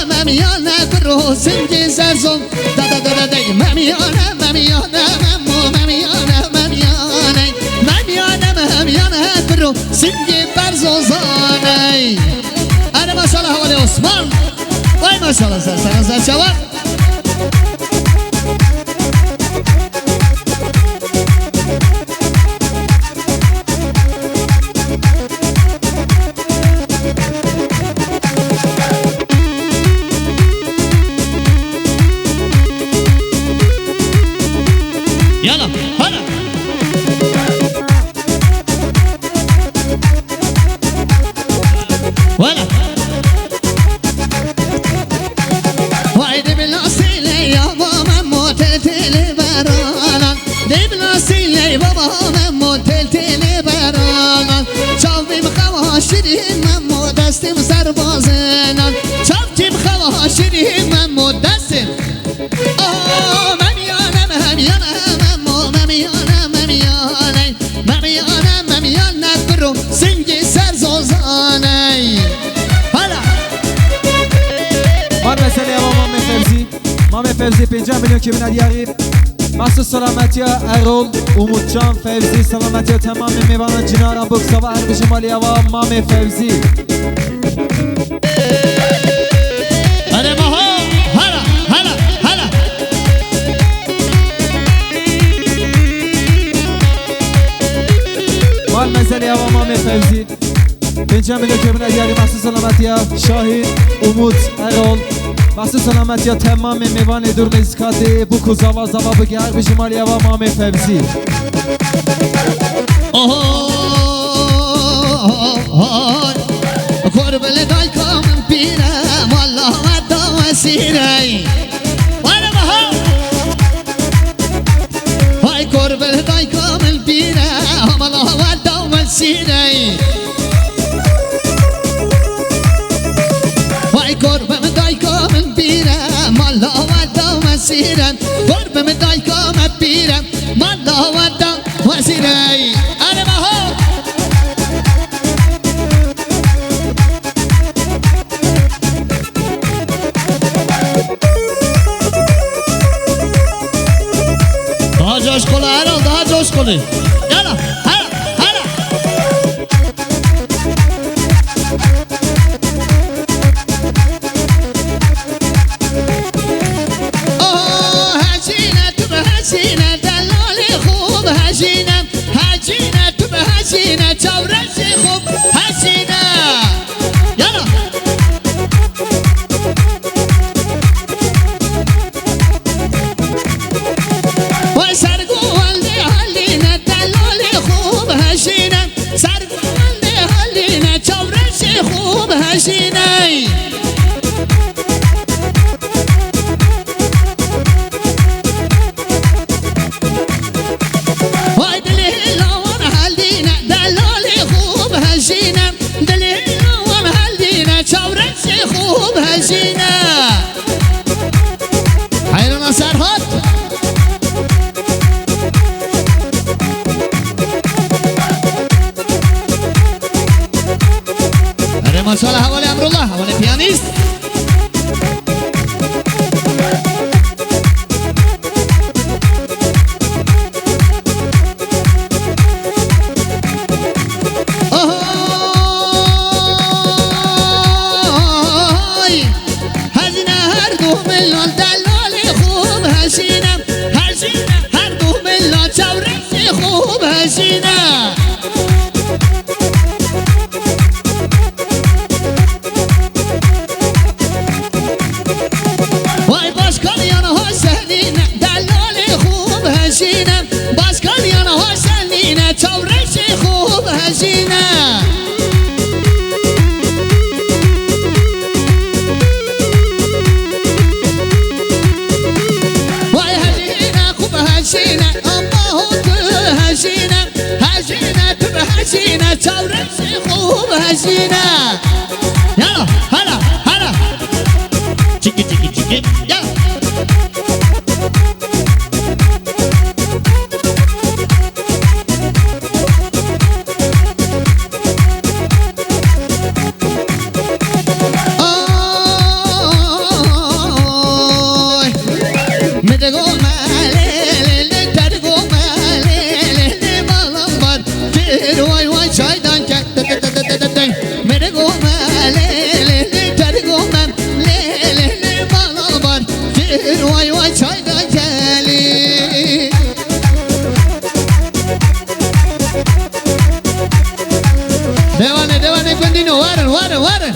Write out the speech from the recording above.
مميانه برو سنجي زرزم دا دا دا دا مميانه برو سنجي برزوزاني انا ما شاء الله حوالي عثمان وای ما شاء الله سر شوار يلا هلا ولا وايد بالأصيلة يا ماما موتت لي برانا دي بالأصيلة يا ماما موتت لي برانا شوفي بخواشرين ممو دستي مسربازنا شوفي بخواشرين ممو دستي مميانه برو سنجي سرزوزاني هلا ما مسألة يا مامي فوزي 5 مليون كي من الياريب مخصوص سلامتيا ارول وموتشان فوزي سلامتيا تمام ميوانا جنارا بوكسا و عرب شمالي و مامي فوزي هلا ماها هلا مال مسألة يا مامي فوزي 5 مليون كي من الياريب مخصوص سلامتيا شاهد وموت ارول مخصوص سلامتيا تمام میوان دور مزکاتی بوکو زوا بگی عرب شمالی و مام فوزی قربل دایکم پیرم والله ودا وسیری وانا بها های قربل دایکم پیرم والله ودا وسیری های قربل دایکم پیرم والله ودا وسیری قربل دایکم پیرم والله ودا وسیری انا بها جوش کنه هرال daha جوش کنه یالا هلا هجینه تو به هجینه دلالی خوب هجینه تو به هجینه چورشی خوب هجینه یالا خوب هشینی وای دلی لوان حلینه دلالی خوب هشینه دلی لوان حلینه چورشی خوب هشینه حیران سرحاد ماشاءالله حوالی امرالله حوالی پیانیست هزینه هر 2 میلیون دلالی خوب هزینه هر 2 میلیون چورشی خوب هزینه باز کالیان ها سنینه چورشی خوب هزینه وای هزینه خوب هزینه اما تو هزینه تو به هزینه چورشی خوب هزینه یالا هلا چیکی یالا واره